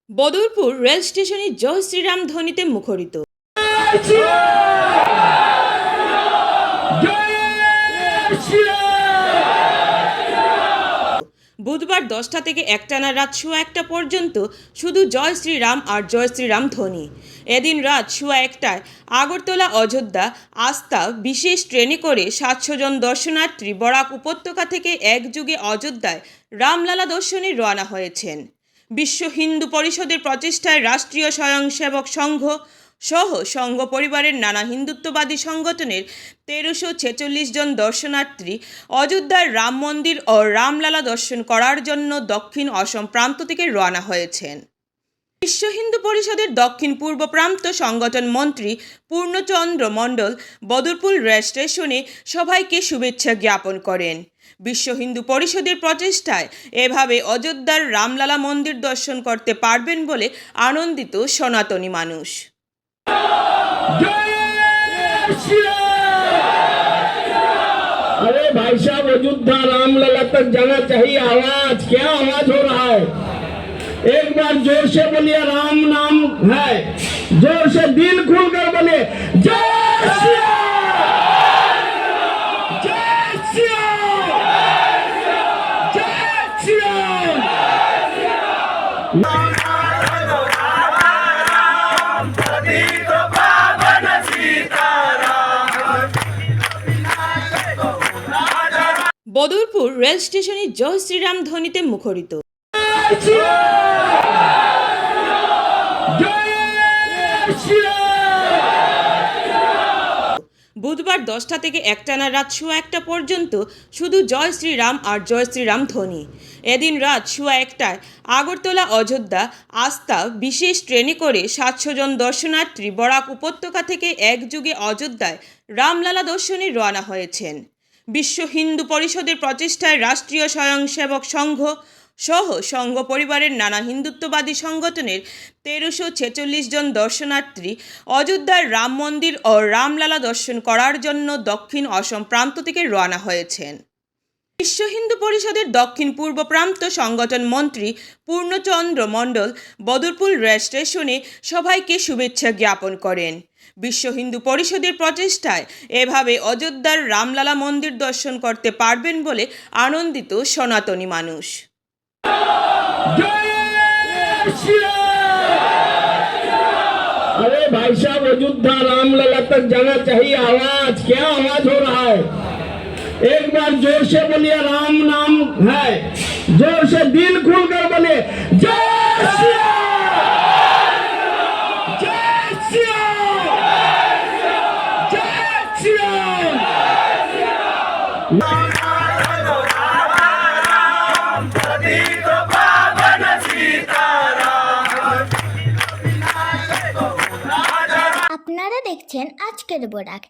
Badarpur rail স্টেশনে জয় শ্রীরাম ধ্বনিতে মুখরিত। বুধবার 10টা থেকে একটানা রাত 1:15 পর্যন্ত শুধু জয় শ্রীরাম আর জয় শ্রীরাম ধ্বনি। এদিন রাত 1:15টায় আগরতলা অযোধ্যা আস্থা বিশেষ ট্রেনে করে 700 জন দর্শনার্থী বরাক উপত্যকা থেকে একযোগে অযোধ্যায় রামলালা দর্শনে রওনা হয়েছেন। বিশ্ব হিন্দু পরিষদের প্রচেষ্টায় রাষ্ট্রীয় স্বয়ংসেবক সংঘ সহ সংঘ পরিবারের নানা হিন্দুত্ববাদী সংগঠনের 1346 জন দর্শনার্থী অযোধ্যার রাম মন্দির ও রামলালা দর্শন করার জন্য দক্ষিণ অসম প্রান্ত থেকে রওনা হয়েছেন। বিশ্ব হিন্দু পরিষদের দক্ষিণ পূর্ব প্রান্ত সংগঠন মন্ত্রী পূর্ণচন্দ্র মণ্ডল বদরপুর রেল স্টেশনে সবাইকে শুভেচ্ছা জ্ঞাপন করেন। বিশ্ব হিন্দু পরিষদের প্রচেষ্টায় এভাবে অযোধ্যার রামলালা মন্দির দর্শন করতে পারবেন বলে আনন্দিত সনাতনী মানুষ। अरे भाई साहब, अयोध्या रामलला तक जाना चाहिए। आवाज क्या आवाज हो रहा है? एक बार जोर से बोलिए, राम नाम है। जोर से दिल खुलकर बोलिए, जय श्री राम, जय श्री राम, जय श्री राम। বদরপুর রেল স্টেশনে জয় শ্রীরাম ধ্বনিতে মুখরিত। বুধবার 10টা থেকে একটানা রাত 1:15 পর্যন্ত শুধু জয় শ্রীরাম আর জয় শ্রীরাম ধ্বনি। এদিন রাত 1:15টায় আগরতলা অযোধ্যা আস্থা বিশেষ ট্রেনে করে 700 জন দর্শনার্থী বরাক উপত্যকা থেকে একযোগে অযোধ্যায় রামলালা দর্শনে রওনা হয়েছেন। বিশ্ব হিন্দু পরিষদের প্রচেষ্টায় রাষ্ট্রীয় স্বয়ংসেবক সংঘ সহ সংঘ পরিবারের নানা হিন্দুত্ববাদী সংগঠনের 1346 জন দর্শনার্থী অযোধ্যার রাম মন্দির ও রামলালা দর্শন করার জন্য দক্ষিণ অসম প্রান্ত থেকে রওনা হয়েছেন। বিশ্ব হিন্দু পরিষদের দক্ষিণ পূর্ব প্রান্ত সংগঠন মন্ত্রী পূর্ণচন্দ্র মণ্ডল বদরপুর রেল স্টেশনে সবাইকে শুভেচ্ছা জ্ঞাপন করেন। বিশ্ব হিন্দু পরিষদের প্রচেষ্টায় এভাবে অযোধ্যার রামলালা মন্দির দর্শন করতে পারবেন বলে আনন্দিত সনাতনী মানুষ। अरे भाई साहब, अयोध्या रामलला तक जाना चाहिए। आवाज क्या आवाज हो रहा है? एक बार जोर से बोलिए, राम नाम है। जोर से दिल खुलकर बोलिए, जय श्री राम, जय श्री राम, जय श्री राम। আপনারা দেখছেন আজকের বোরাক।